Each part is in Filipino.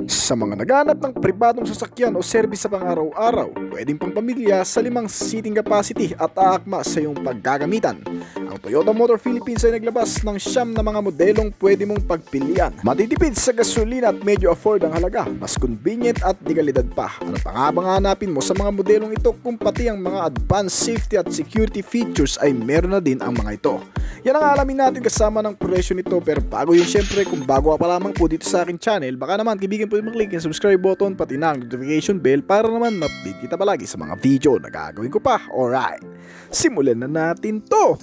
Sa mga naghahanap ng pribadong sasakyan o serbis sa pang-araw-araw, pwedeng pang pamilya sa 5 seating capacity at aakma sa iyong paggagamitan. Ang Toyota Motor Philippines ay naglabas ng siyam na mga modelong pwede mong pagpilian. Matitipid sa gasolina at medyo afford ang halaga, mas convenient at di kalidad pa. Ano pa nga bang hanapin mo sa mga modelong ito kung pati ang mga advanced safety at security features ay meron na din ang mga ito? Yan ang alamin natin kasama ng presyo nito, pero bago yun syempre, kung bago ka pa lamang po dito sa akin channel, baka naman kaibigan po mag-click yung subscribe button pati na ang notification bell para naman ma-update kita palagi sa mga video na gagawin ko pa. Alright, simulan na natin to!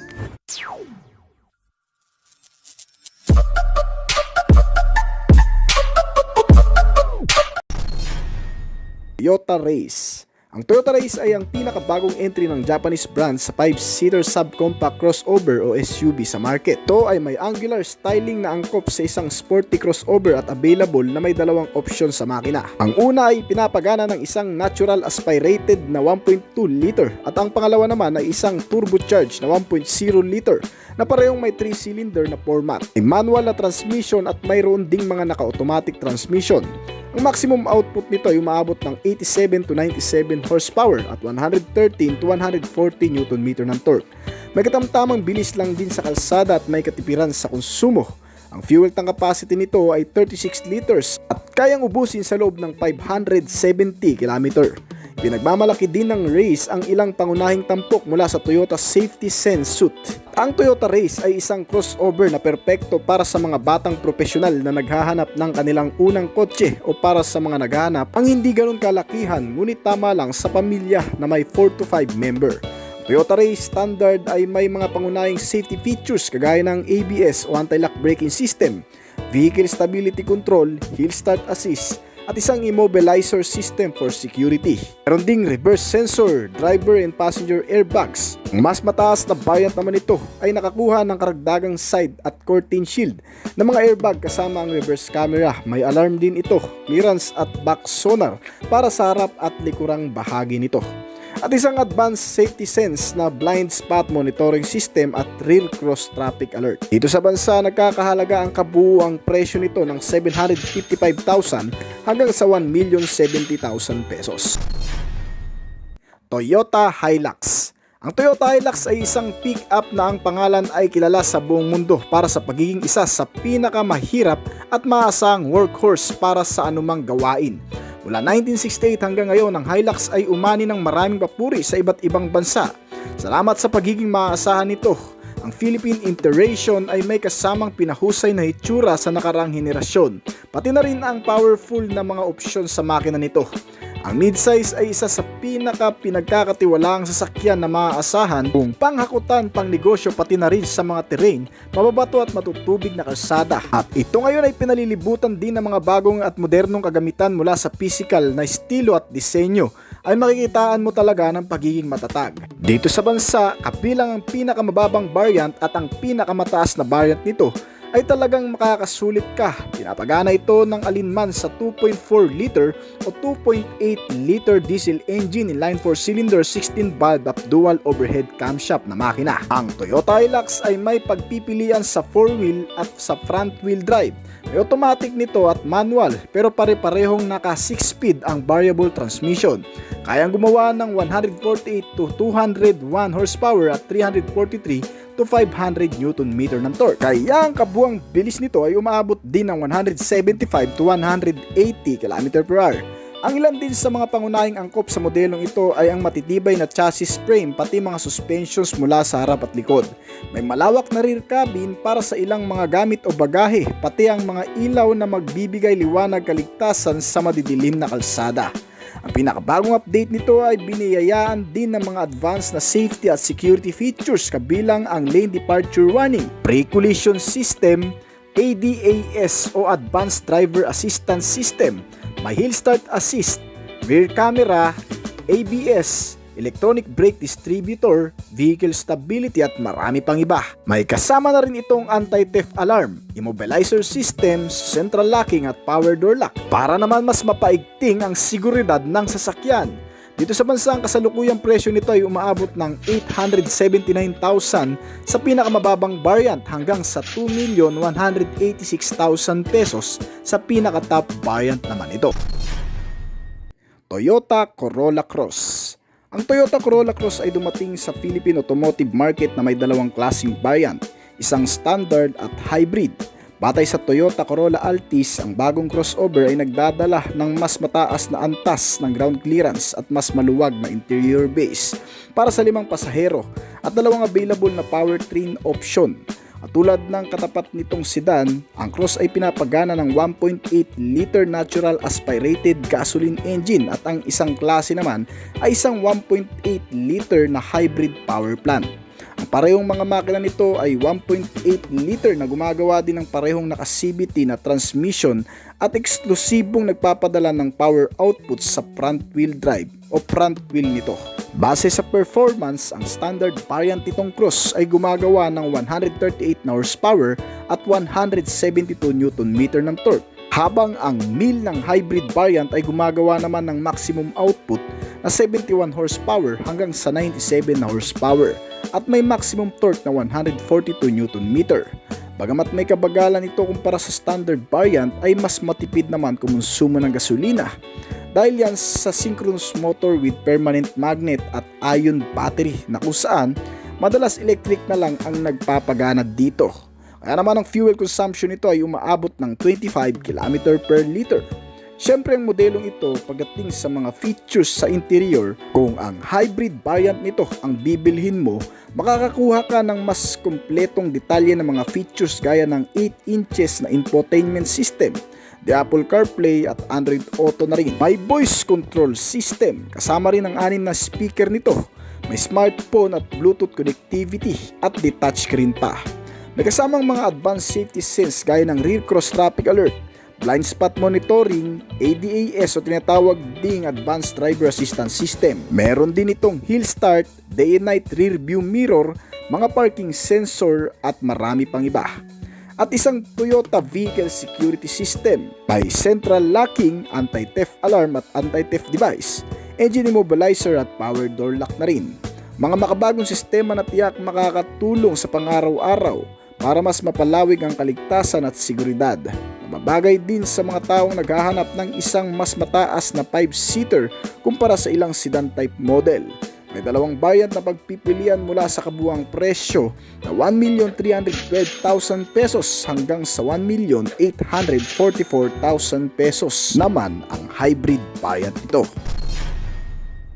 Toyota Race. Ang Toyota Race ay ang pinakabagong entry ng Japanese brand sa 5-seater subcompact crossover o SUV sa market. Ito ay may angular styling na angkop sa isang sporty crossover at available na may dalawang opsyon sa makina. Ang una ay pinapagana ng isang natural aspirated na 1.2 liter at ang pangalawa naman ay isang turbocharged na 1.0 liter na parehong may 3-cylinder na format. May manual na transmission at mayroon ding mga naka-automatic transmission. Ang maximum output nito ay umaabot ng 87 to 97 horsepower at 113 to 140 Nm ng torque. May katamtamang bilis lang din sa kalsada at may katipiran sa konsumo. Ang fuel tank capacity nito ay 36 liters at kayang ubusin sa loob ng 570 km. Pinagmamalaki din ng Race ang ilang pangunahing tampok mula sa Toyota Safety Sense suit. Ang Toyota Race ay isang crossover na perpekto para sa mga batang profesional na naghahanap ng kanilang unang kotse o para sa mga naghahanap ang hindi ganun kalakihan ngunit tama lang sa pamilya na may 4 to 5 member. Toyota Race standard ay may mga pangunahing safety features kagaya ng ABS o anti-lock braking system, vehicle stability control, hill start assist, at isang immobilizer system for security. Meron ding reverse sensor, driver and passenger airbags. Ang mas mataas na variant naman ito ay nakakuha ng karagdagang side at curtain shield na mga airbag kasama ang reverse camera. May alarm din ito, clearance at back sonar para sa harap at likurang bahagi nito. At isang advanced safety sense na blind spot monitoring system at rear cross traffic alert. Dito sa bansa, nagkakahalaga ang kabuuang presyo nito ng 755,000 hanggang sa 1,070,000 pesos. Toyota Hilux. Ang Toyota Hilux ay isang pick-up na ang pangalan ay kilala sa buong mundo para sa pagiging isa sa pinakamahirap at maasahang workhorse para sa anumang gawain. Mula 1968 hanggang ngayon, ang Hilux ay umani ng maraming papuri sa iba't ibang bansa. Salamat sa pagiging maaasahan nito, ang Philippine Iteration ay may kasamang pinahusay na hitsura sa nakarang henerasyon, pati na rin ang powerful na mga opsyon sa makina nito. Ang midsize ay isa sa pinagkakatiwalaang sasakyan na maaasahan kung panghakutan, pangnegosyo pati na rin sa mga terrain, mababato at matutubig na kalsada. At ito ngayon ay pinalilibutan din ng mga bagong at modernong kagamitan mula sa physical na estilo at disenyo ay makikitaan mo talaga ng pagiging matatag. Dito sa bansa, kabilang ang pinakamababang variant at ang pinakamataas na variant nito ay talagang makakasulit ka. Pinapagana ito ng alinman sa 2.4 liter o 2.8 liter diesel engine inline 4-cylinder 16-valve at dual overhead camshaft na makina. Ang Toyota Hilux ay may pagpipilian sa 4-wheel at sa front-wheel drive. May automatic nito at manual pero pare-parehong naka 6-speed ang variable transmission. Kayang gumawa ng 148 to 201 horsepower at 343 to 500 Nm ng torque. Kaya ang kabuang bilis nito ay umaabot din ng 175 to 180 km/h. Ang ilan din sa mga pangunahing angkop sa modelong ito ay ang matitibay na chassis frame pati mga suspensions mula sa harap at likod. May malawak na rear cabin para sa ilang mga gamit o bagahe, pati ang mga ilaw na magbibigay liwanag kaligtasan sa madidilim na kalsada. Ang pinakabagong update nito ay biniyayaan din ng mga advanced na safety at security features kabilang ang lane departure warning, pre-collision system, ADAS o Advanced Driver Assistance System, may hill start assist, rear camera, ABS, electronic brake distributor, vehicle stability at marami pang iba. May kasama na rin itong anti-theft alarm, immobilizer system, central locking at power door lock para naman mas mapaigting ang seguridad ng sasakyan. Dito sa bansa, ang kasalukuyang presyo nito ay umaabot ng 879,000 sa pinakamababang variant hanggang sa 2,186,000 pesos sa pinaka-top variant naman ito. Toyota Corolla Cross. Ang Toyota Corolla Cross ay dumating sa Philippine automotive market na may dalawang klaseng variant, isang standard at hybrid. Batay sa Toyota Corolla Altis, ang bagong crossover ay nagdadala ng mas mataas na antas ng ground clearance at mas maluwag na interior base para sa 5 pasahero at 2 available na powertrain option. At tulad ng katapat nitong sedan, ang Cross ay pinapagana ng 1.8 liter natural aspirated gasoline engine at ang isang klase naman ay isang 1.8 liter na hybrid power plant. Ang parehong mga makina nito ay 1.8 liter na gumagawa din ng parehong naka-CVT na transmission at eksklusibong nagpapadala ng power output sa front wheel drive o front wheel nito. Base sa performance, ang standard variant nitong Cross ay gumagawa ng 138 na horsepower at 172 Nm ng torque, habang ang mil ng hybrid variant ay gumagawa naman ng maximum output na 71 horsepower hanggang sa 97 na horsepower at may maximum torque na 142 Nm. Bagamat may kabagalan ito kumpara sa standard variant, ay mas matipid naman kumonsumo ng gasolina dahil yan sa synchronous motor with permanent magnet at ion battery na kung saan madalas electric na lang ang nagpapagana dito. Kaya naman ang fuel consumption nito ay umaabot ng 25 km per liter. Siyempre ang modelong ito pagdating sa mga features sa interior, kung ang hybrid variant nito ang bibilhin mo, makakakuha ka ng mas kumpletong detalye ng mga features gaya ng 8 inches na infotainment system, the Apple CarPlay at Android Auto na rin. May voice control system, kasama rin ang 6 na speaker nito, may smartphone at Bluetooth connectivity at the touchscreen pa. May kasamang mga advanced safety sense gaya ng rear cross traffic alert, blind spot monitoring, ADAS o tinatawag ding Advanced Driver Assistance System. Meron din itong hill start, day and night rear view mirror, mga parking sensor at marami pang iba. At isang Toyota Vehicle Security System, may central locking, anti-theft alarm at anti-theft device, engine immobilizer at power door lock na rin. Mga makabagong sistema na tiyak makakatulong sa pang-araw-araw para mas mapalawig ang kaligtasan at seguridad. Mabagay din sa mga taong naghahanap ng isang mas mataas na 5-seater kumpara sa ilang sedan type model. May dalawang variant na pagpipilian mula sa kabuuang presyo na 1,312,000 pesos hanggang sa 1,844,000 pesos naman ang hybrid variant nito.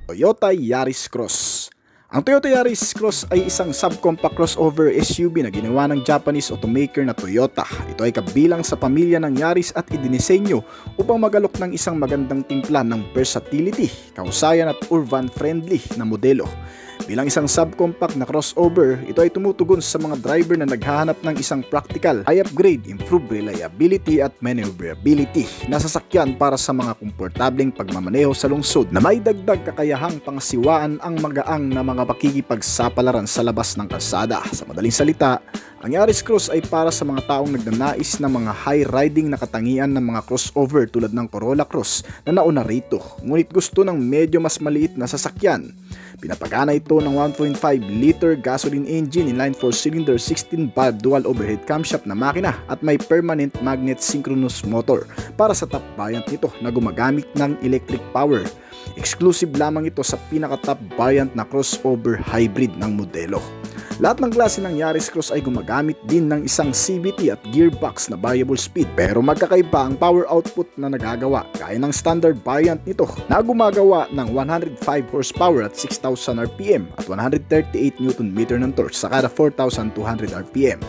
Toyota Yaris Cross. Ang Toyota Yaris Cross ay isang subcompact crossover SUV na ginawa ng Japanese automaker na Toyota. Ito ay kabilang sa pamilya ng Yaris at idinisenyo upang magalok ng isang magandang timpla ng versatility, kahusayan at urban-friendly na modelo. Bilang isang subcompact na crossover, ito ay tumutugon sa mga driver na naghahanap ng isang practical, high-upgrade, improved reliability at maneuverability na sasakyan para sa mga komportableng pagmamaneho sa lungsod na may dagdag kakayahang pangasiwaan ang magaang na mga pakikipagsapalaran sa labas ng kalsada. Sa madaling salita, ang Yaris Cross ay para sa mga taong nagnanais ng mga high-riding na katangian ng mga crossover tulad ng Corolla Cross na nauna rito, ngunit gusto ng medyo mas maliit na sasakyan. Pinapagana ito ng 1.5 liter gasoline engine inline 4-cylinder 16-valve dual overhead camshaft na makina at may permanent magnet synchronous motor para sa top variant nito na gumagamit ng electric power. Exclusive lamang ito sa pinaka-top variant na crossover hybrid ng modelo. Lahat ng klase ng Yaris Cross ay gumagamit din ng isang CVT at gearbox na variable speed, pero magkakaiba ang power output na nagagawa gaya ng standard variant nito na gumagawa ng 105 horsepower at 6,000 RPM at 138 Nm ng torque sa kada 4,200 RPM.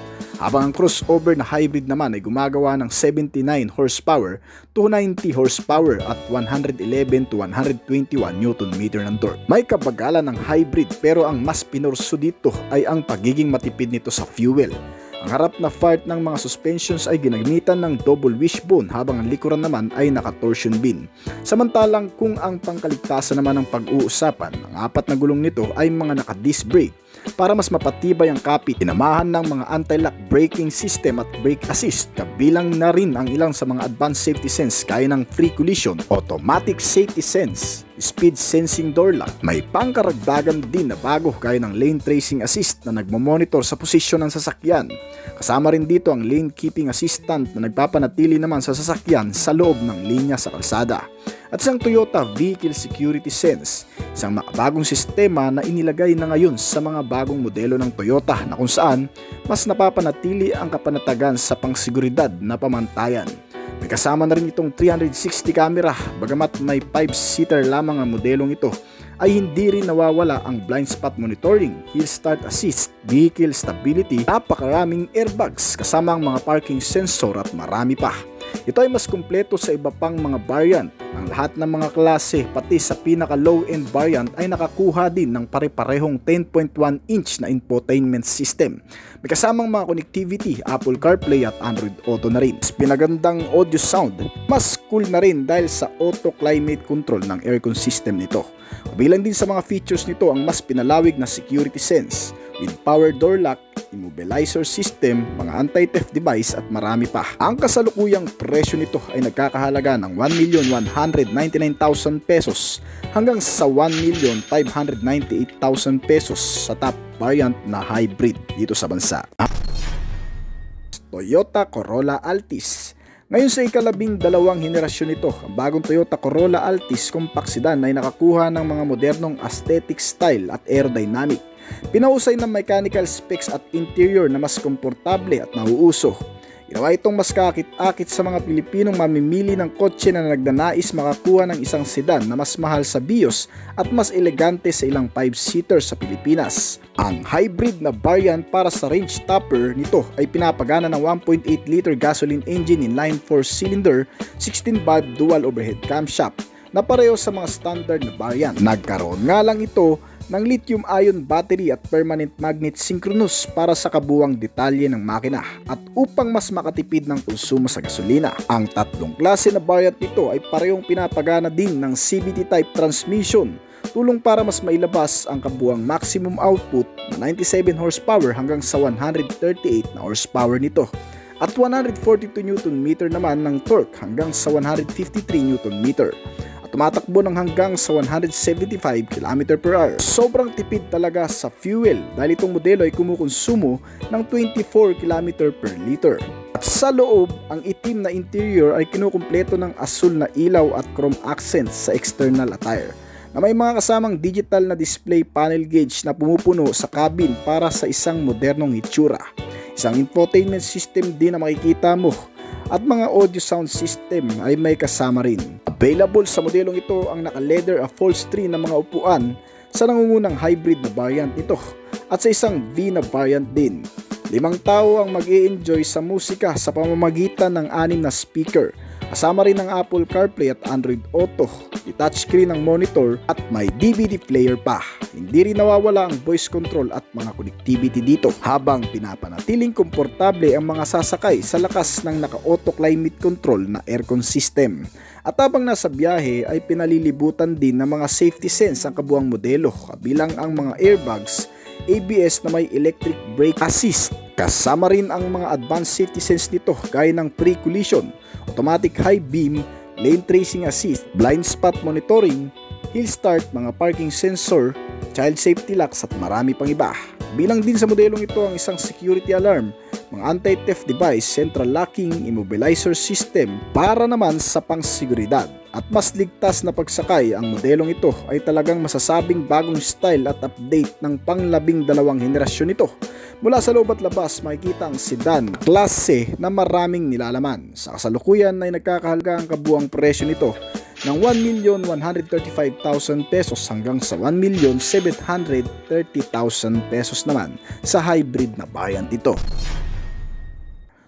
Habang ang crossover na hybrid naman ay gumagawa ng 79 horsepower, 290 horsepower at 111 to 121 Nm ng torque. May kabagalan ng hybrid pero ang mas pinurso dito ay ang pagiging matipid nito sa fuel. Ang harap na part ng mga suspensions ay ginamitan ng double wishbone habang ang likuran naman ay naka-torsion bin. Samantalang kung ang pangkaligtasan naman ang pag-uusapan, ang 4 na gulong nito ay mga naka-disc brake. para mas mapatibay ang kapit. Tinamahan ng mga anti-lock braking system at brake assist, kabilang na rin ang ilang sa mga advanced safety sense gaya ng free collision, automatic safety sense, speed sensing door lock. May pangkaragdagan din na bago gaya ng lane tracing assist na nagmamonitor sa posisyon ng sasakyan. Kasama rin dito ang lane keeping assistant na nagpapanatili naman sa sasakyan sa loob ng linya sa kalsada. At isang Toyota Vehicle Security Sense, isang makabagong sistema na inilagay na ngayon sa mga bagong modelo ng Toyota na kung saan mas napapanatili ang kapanatagan sa pangsiguridad na pamantayan. May kasama na rin itong 360 camera, bagamat may 5-seater lamang ang modelong ito, ay hindi rin nawawala ang blind spot monitoring, hill start assist, vehicle stability, napakaraming airbags kasama ang mga parking sensor at marami pa. Ito ay mas kumpleto sa iba pang mga variant. Ang lahat ng mga klase, pati sa pinaka low-end variant ay nakakuha din ng pare-parehong 10.1-inch na infotainment system. May kasamang mga connectivity, Apple CarPlay at Android Auto na rin. Pinagandang audio sound, mas cool na rin dahil sa auto climate control ng aircon system nito. Kabilang din sa mga features nito ang mas pinalawig na security sense, with power door lock, immobilizer system, mga anti-theft device at marami pa. Ang kasalukuyang presyo nito ay nagkakahalaga ng 1,199,000 pesos hanggang sa 1,598,000 pesos sa top variant na hybrid dito sa bansa. Toyota Corolla Altis. Ngayon sa ika-12 henerasyon nito, ang bagong Toyota Corolla Altis compact sedan ay nakakuha ng mga modernong aesthetic style at aerodynamic. Pinausay ng mechanical specs at interior na mas komportable at nauuso. Ginawa itong mas kakit-akit sa mga Pilipinong mamimili ng kotse na nagnanais makakuha ng isang sedan na mas mahal sa bios at mas elegante sa ilang 5-seater sa Pilipinas. Ang hybrid na variant para sa range topper nito ay pinapagana ng 1.8 liter gasoline engine inline 4-cylinder, 16-valve dual overhead camshaft na pareho sa mga standard na variant. Nagkaroon nga lang ito ng lithium-ion battery at permanent magnet synchronous para sa kabuwang detalye ng makina at upang mas makatipid ng konsumo sa gasolina. Ang tatlong klase na variant nito ay parehong pinapagana din ng CVT type transmission, tulong para mas mailabas ang kabuwang maximum output na 97 horsepower hanggang sa 138 na horsepower nito at 142 Nm naman ng torque hanggang sa 153 Nm. Tumatakbo ng hanggang sa 175 km/h. Sobrang tipid talaga sa fuel dahil itong modelo ay kumukonsumo ng 24 km/L. At sa loob, ang itim na interior ay kinukumpleto ng asul na ilaw at chrome accents sa external attire, na may mga kasamang digital na display panel gauge na pumupuno sa cabin para sa isang modernong itsura. Isang infotainment system din na makikita mo at mga audio sound system ay may kasama rin. Available sa modelong ito ang naka-leather upholstery na mga upuan sa nangungunang hybrid na variant nito at sa isang V na variant din. 5 tao ang mag-i-enjoy sa musika sa pamamagitan ng 6 na speaker. Kasama rin ang Apple CarPlay at Android Auto, touchscreen ng monitor at may DVD player pa. Hindi rin nawawala ang voice control at mga connectivity dito habang pinapanatiling komportable ang mga sasakay sa lakas ng naka-auto climate control na aircon system. At habang nasa biyahe ay pinalilibutan din ng mga safety sense ang kabuang modelo, kabilang ang mga airbags, ABS na may electric brake assist. Kasama rin ang mga advanced safety sense nito gaya ng pre-collision, automatic high beam, lane tracing assist, blind spot monitoring, hill start, mga parking sensor, child safety locks at marami pang iba. Bilang din sa modelong ito ang isang security alarm, mga anti-theft device, central locking, immobilizer system para naman sa pangsiguridad. At mas ligtas na pagsakay, ang modelong ito ay talagang masasabing bagong style at update ng pang-12 henerasyon nito. Mula sa loob at labas, makikita ang sedan klase na maraming nilalaman. Sa kasalukuyan ay nagkakahalaga ang kabuang presyo nito ng 1,135,000 pesos hanggang sa 1,730,000 pesos naman sa hybrid na variant ito.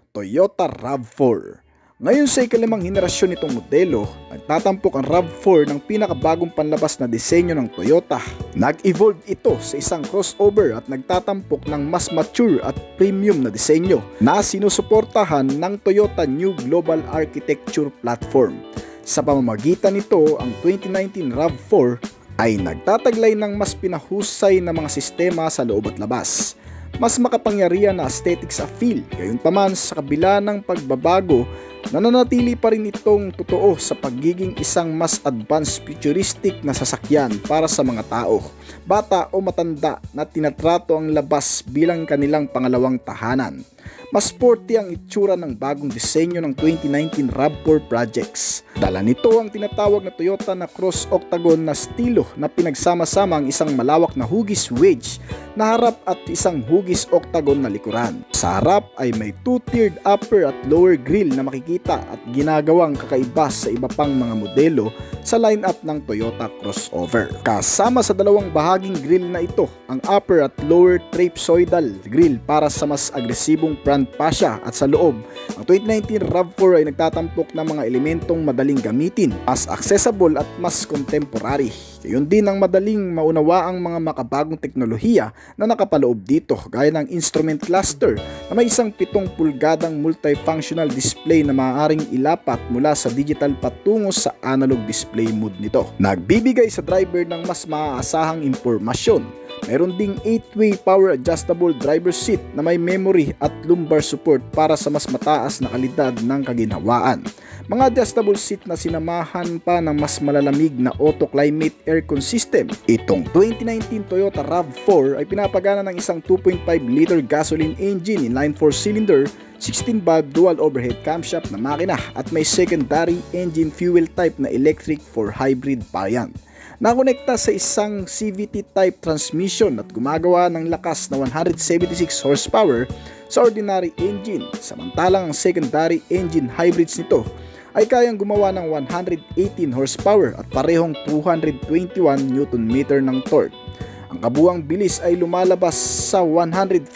Toyota RAV4. Ngayon sa ika-5 henerasyon nitong modelo, nagtatampok ang RAV4 ng pinakabagong panlabas na disenyo ng Toyota. Nag-evolve ito sa isang crossover at nagtatampok ng mas mature at premium na disenyo na sinusuportahan ng Toyota New Global Architecture Platform. Sa pamamagitan nito, ang 2019 RAV4 ay nagtataglay ng mas pinahusay na mga sistema sa loob at labas. Mas makapangyarihan na aesthetics sa feel, gayunpaman sa kabila ng pagbabago, nananatili pa rin itong totoo sa pagiging isang mas advanced futuristic na sasakyan para sa mga tao, bata o matanda na tinatrato ang labas bilang kanilang pangalawang tahanan. Mas sporty ang itsura ng bagong disenyo ng 2019 RAV4 projects. Dala nito ang tinatawag na Toyota na cross octagon na estilo na pinagsama-sama ang isang malawak na hugis wedge na harap at isang hugis octagon na likuran. Sa harap ay may two-tiered upper at lower grille na makikita at ginagawang kakaiba sa iba pang mga modelo sa lineup ng Toyota crossover. Kasama sa dalawang bahaging grille na ito, ang upper at lower trapezoidal grille para sa mas agresibong front fascia, at sa loob, ang 2019 RAV4 ay nagtatampok ng mga elementong madaling gamitin, mas accessible at mas contemporary. Gayon din ang madaling maunawaang mga makabagong teknolohiya na nakapaloob dito, gaya ng instrument cluster na may isang 7 pulgadang multifunctional display na maaaring ilapat mula sa digital patungo sa analog display mode nito. Nagbibigay sa driver ng mas maaasahang impormasyon. Meron ding 8-way power adjustable driver seat na may memory at lumbar support para sa mas mataas na kalidad ng kaginhawaan. Mga adjustable seat na sinamahan pa ng mas malalamig na auto climate aircon system. Itong 2019 Toyota RAV4 ay pinapagana ng isang 2.5 liter gasoline engine inline 4-cylinder, 16-valve dual overhead camshaft na makina at may secondary engine fuel type na electric for hybrid variant. Nakonekta sa isang CVT type transmission at gumagawa ng lakas na 176 horsepower sa ordinary engine, samantalang ang secondary engine hybrids nito ay kayang gumawa ng 118 horsepower at parehong 221 Nm ng torque. Ang kabuuang bilis ay lumalabas sa 150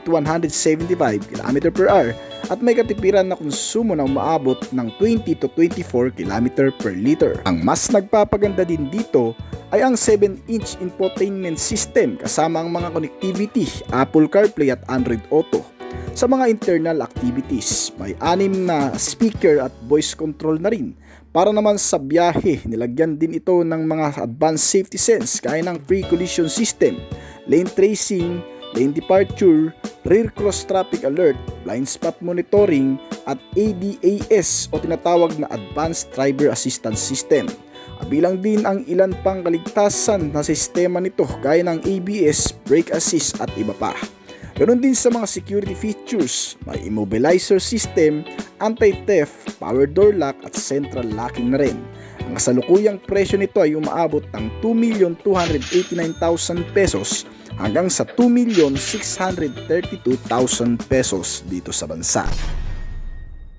to 175 km/h at may katipiran na konsumo na umaabot ng 20 to 24 km/liter. Ang mas nagpapaganda din dito ay ang 7-inch infotainment system kasama ang mga connectivity, Apple CarPlay at Android Auto. Sa mga internal activities, may 6 na speaker at voice control na rin. Para naman sa biyahe, nilagyan din ito ng mga advanced safety sense gaya ng pre-collision system, lane tracing, lane departure, rear cross traffic alert, blind spot monitoring at ADAS o tinatawag na Advanced Driver Assistance System. Kabilang din ang ilan pang kaligtasan na sistema nito gaya ng ABS, brake assist at iba pa. Ganon din sa mga security features, may immobilizer system, anti-theft, power door lock at central locking na rin. Ang kasalukuyang presyo nito ay umaabot ng 2,289,000 pesos hanggang sa 2,632,000 pesos dito sa bansa.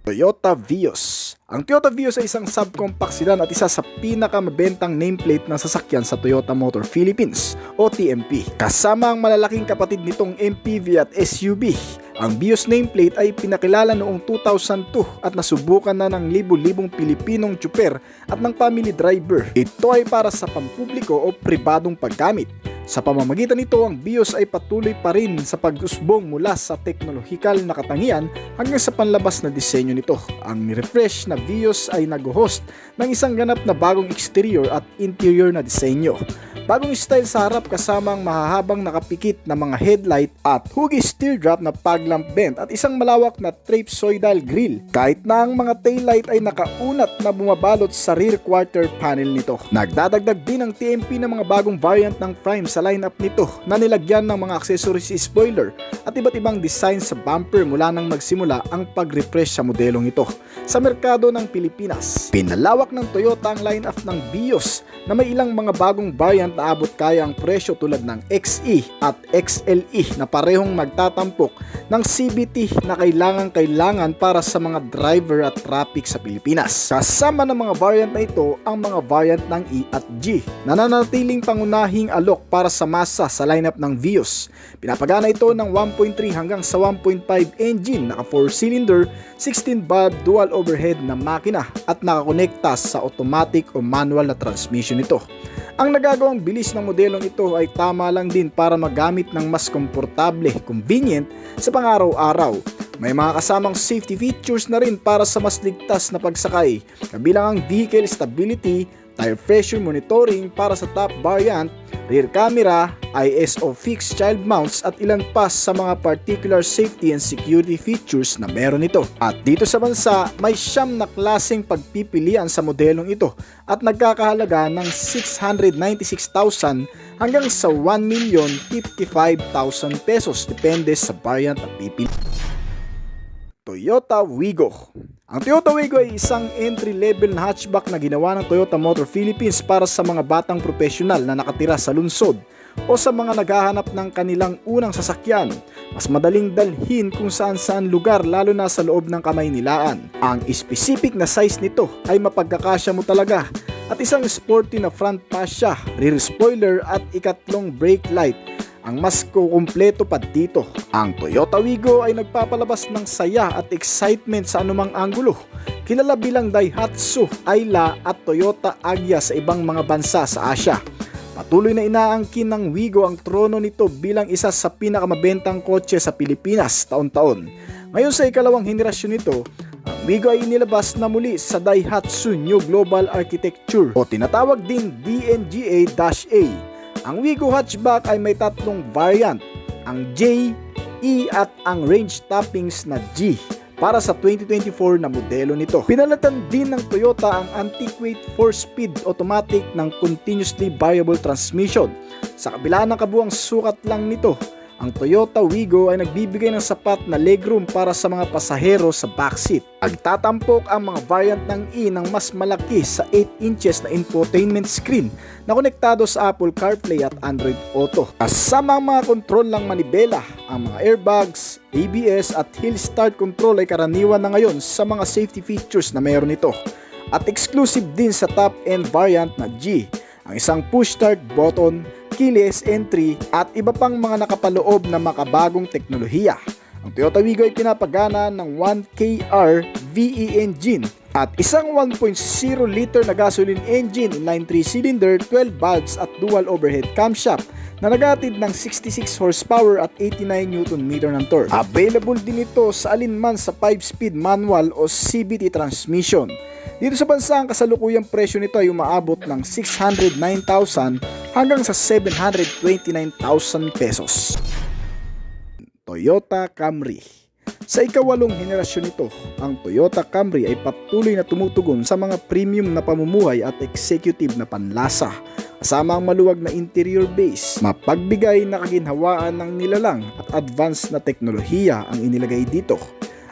Toyota Vios. Ang Toyota Vios ay isang subcompact sedan at isa sa pinakamabentang nameplate ng sasakyan sa Toyota Motor Philippines o TMP. Kasama ang malalaking kapatid nitong MPV at SUV. Ang Vios nameplate ay pinakilala noong 2002 at nasubukan na ng libu-libong Pilipinong tsuper at ng family driver. Ito ay para sa pampubliko o pribadong paggamit. Sa pamamagitan nito, ang Vios ay patuloy pa rin sa pag-usbong mula sa teknolohikal na katangian hanggang sa panlabas na disenyo nito. Ang refresh na Vios ay nag-host ng isang ganap na bagong exterior at interior na disenyo. Bagong style sa harap kasama ang mahahabang nakapikit na mga headlight at hugis teardrop na fog lamp vent at isang malawak na trapezoidal grille. Kahit na ang mga taillight ay nakaunat na bumabalot sa rear quarter panel nito. Nagdadagdag din ang TMP ng mga bagong variant ng Prime sa lineup nito na nilagyan ng mga accessories spoiler at iba't ibang design sa bumper mula nang magsimula ang pag-refresh sa modelong ito sa merkado ng Pilipinas. Pinalawak ng Toyota ang lineup ng Vios na may ilang mga bagong variant na abot kaya ang presyo tulad ng XE at XLE na parehong magtatampok ng CVT na kailangan para sa mga driver at traffic sa Pilipinas. Kasama ng mga variant na ito ang mga variant ng E at G na nananatiling pangunahing alok para sa masa sa lineup ng Vios. Pinapagana ito ng 1.3 hanggang sa 1.5 engine, naka 4-cylinder, 16-valve dual overhead na makina at nakakonekta sa automatic o manual na transmission nito. Ang nagagawang bilis ng modelong ito ay tama lang din para magamit ng mas komportable, convenient sa pang-araw-araw. May mga kasamang safety features na rin para sa mas ligtas na pagsakay, kabilang ang vehicle stability, tire pressure monitoring para sa top variant, rear camera, ISO fixed child mounts at ilan pa sa mga particular safety and security features na meron ito. At dito sa bansa, may 9 na klaseng pagpipilian sa modelong ito at nagkakahalaga ng 696,000 hanggang sa 1,055,000 pesos depende sa variant na pipili. Toyota Wigo. Ang Toyota Wigo ay isang entry-level na hatchback na ginawa ng Toyota Motor Philippines para sa mga batang profesional na nakatira sa lungsod o sa mga naghahanap ng kanilang unang sasakyan. Mas madaling dalhin kung saan-saan lugar lalo na sa loob ng Kamaynilaan. Ang specific na size nito ay mapagkakasya mo talaga at isang sporty na front fascia, rear spoiler at ikatlong brake light ang mas kukumpleto pa dito. Ang Toyota Wigo ay nagpapalabas ng saya at excitement sa anumang anggulo. Kilala bilang Daihatsu, Ayla at Toyota Agya sa ibang mga bansa sa Asia. Patuloy na inaangkin ng Wigo ang trono nito bilang isa sa pinakamabentang kotse sa Pilipinas taon-taon. Ngayon sa ikalawang henerasyon nito, ang Wigo ay inilabas na muli sa Daihatsu New Global Architecture o tinatawag din DNGA-A. Ang Wigo hatchback ay may tatlong variant, ang J, E at ang range toppings na G para sa 2024 na modelo nito. Pinalatan din ng Toyota ang antiquate 4-speed automatic ng continuously variable transmission. Sa kabila ng kabuang sukat lang nito, ang Toyota Wigo ay nagbibigay ng sapat na legroom para sa mga pasahero sa backseat. Agtatampok ang mga variant ng E ng mas malaki sa 8 inches na infotainment screen na konektado sa Apple CarPlay at Android Auto. Kasama ang mga kontrol ng manibela, ang mga airbags, ABS at hill start control ay karaniwan na ngayon sa mga safety features na mayroon ito. At exclusive din sa top-end variant na G, ang isang push start button, keyless entry at iba pang mga nakapaloob na makabagong teknolohiya. Ang Toyota Wigo ay pinapagana ng 1KR VE engine at isang 1.0 liter na gasoline engine, inline 3-cylinder, 12 valves at dual overhead camshaft na nagatid ng 66 horsepower at 89 Nm ng torque. Available din ito sa alinman sa 5-speed manual o CVT transmission. Dito sa bansa, ang kasalukuyang presyo nito ay umaabot ng 609,000 hanggang sa 729,000 pesos. Toyota Camry. Sa ikawalong henerasyon nito, ang Toyota Camry ay patuloy na tumutugon sa mga premium na pamumuhay at executive na panlasa. Kasama ang maluwag na interior base, mapagbigay na kaginhawaan ng nilalang at advanced na teknolohiya ang inilagay dito.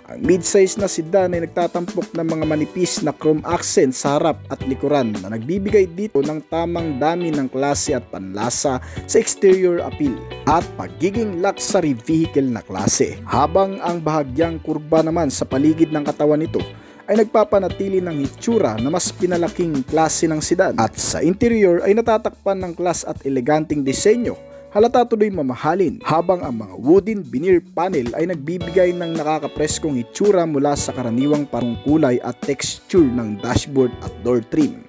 Ang mid-size na sedan ay nagtatampok ng mga manipis na chrome accent sa harap at likuran na nagbibigay dito ng tamang dami ng klase at panlasa sa exterior appeal at pagiging luxury vehicle na klase. Habang ang bahagyang kurba naman sa paligid ng katawan nito ay nagpapanatili ng hitsura na mas pinalaking klase ng sedan at sa interior ay natatakpan ng class at eleganting disenyo. Halata tuloy mamahalin habang ang mga wooden veneer panel ay nagbibigay ng nakakapreskong hitsura mula sa karaniwang parungkulay at texture ng dashboard at door trim.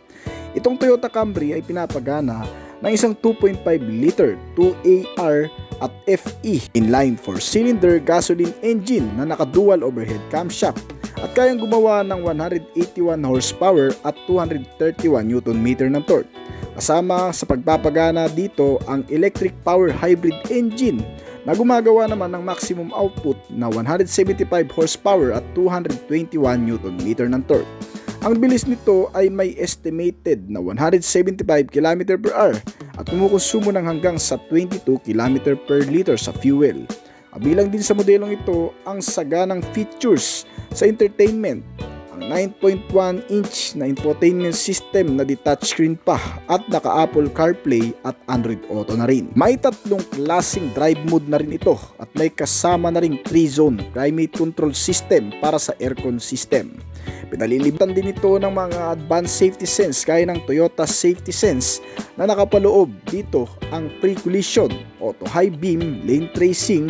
Itong Toyota Camry ay pinapagana ng isang 2.5 liter 2AR at FE inline 4-cylinder gasoline engine na naka-dual overhead camshaft at kayang gumawa ng 181 horsepower at 231 Nm ng torque. Kasama sa pagpapagana dito ang electric power hybrid engine na gumagawa naman ng maximum output na 175 horsepower at 221 Nm ng torque. Ang bilis nito ay may estimated na 175 km/h at kumukonsumo ng hanggang sa 22 km per liter sa fuel. Kabilang din sa modelong ito ang saganang features sa entertainment, ang 9.1-inch na infotainment system na di touchscreen pa at naka-Apple CarPlay at Android Auto na rin. May tatlong klaseng drive mode na rin ito at may kasama na ring 3-zone climate control system para sa aircon system. Pinalilibutan din ito ng mga advanced safety sense gaya ng Toyota Safety Sense na nakapaloob dito ang pre-collision, auto high beam, lane tracing,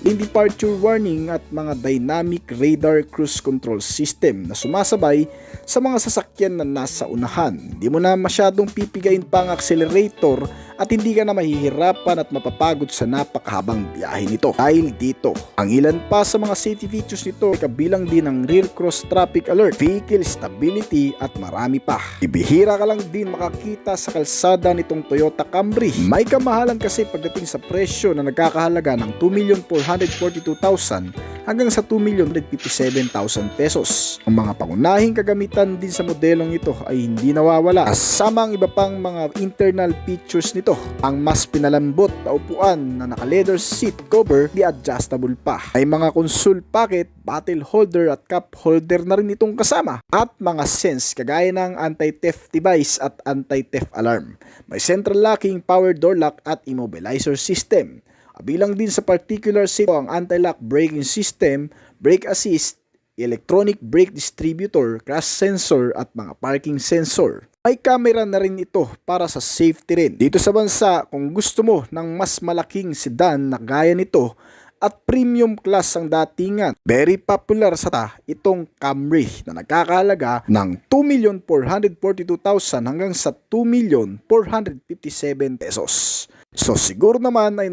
lane departure warning at mga dynamic radar cruise control system na sumasabay sa mga sasakyan na nasa unahan. Hindi mo na masyadong pipigain pa ang accelerator at hindi ka na mahihirapan at mapapagod sa napakahabang biyahe nito. Dahil dito, ang ilan pa sa mga safety features nito ay kabilang din ang rear cross traffic alert, vehicle stability at marami pa. Ibihira ka lang din makakita sa kalsada nitong Toyota Camry. May kamahalan kasi pagdating sa presyo na nagkakahalaga ng 2,442,000 hanggang sa 2,157,000 pesos. Ang mga pangunahing kagamitan din sa modelong ito ay hindi nawawala. Kasama ang iba pang mga internal features nito, ang mas pinalambot na upuan na naka-leather seat cover, di adjustable pa. May mga console pocket, bottle holder at cup holder na rin itong kasama at mga sense kagaya ng anti-theft device at anti-theft alarm. May central locking, power door lock at immobilizer system. Kabilang din sa particular seat ang anti-lock braking system, brake assist, electronic brake distributor, crash sensor at mga parking sensor. May camera na rin ito para sa safety rin. Dito sa bansa, kung gusto mo ng mas malaking sedan na gaya nito at premium class ang datingan, very popular sa itong Camry na nagkakahalaga ng 2,442,000 hanggang sa 2,457 pesos. So siguro naman ay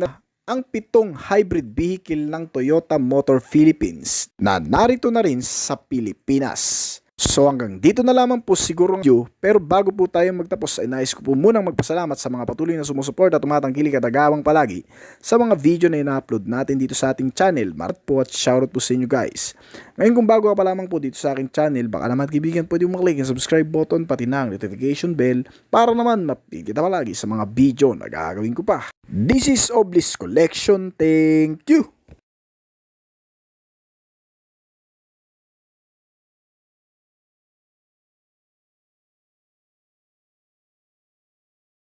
ang 7 hybrid vehicle ng Toyota Motor Philippines na narito na rin sa Pilipinas. So hanggang dito na lamang po siguro ang video, pero bago po tayo magtapos ay nais ko po munang magpasalamat sa mga patuloy na sumusuport at tumatangkilik at agawang palagi sa mga video na ina-upload natin dito sa ating channel. Marat po at shoutout po sa inyo guys. Ngayon kung bago ka pa lamang po dito sa aking channel, baka naman kaibigan pwede mo maklik ang subscribe button pati na ang notification bell para naman mapili kita palagi sa mga video na gagawin ko pa. This is Oblis Collection. Thank you!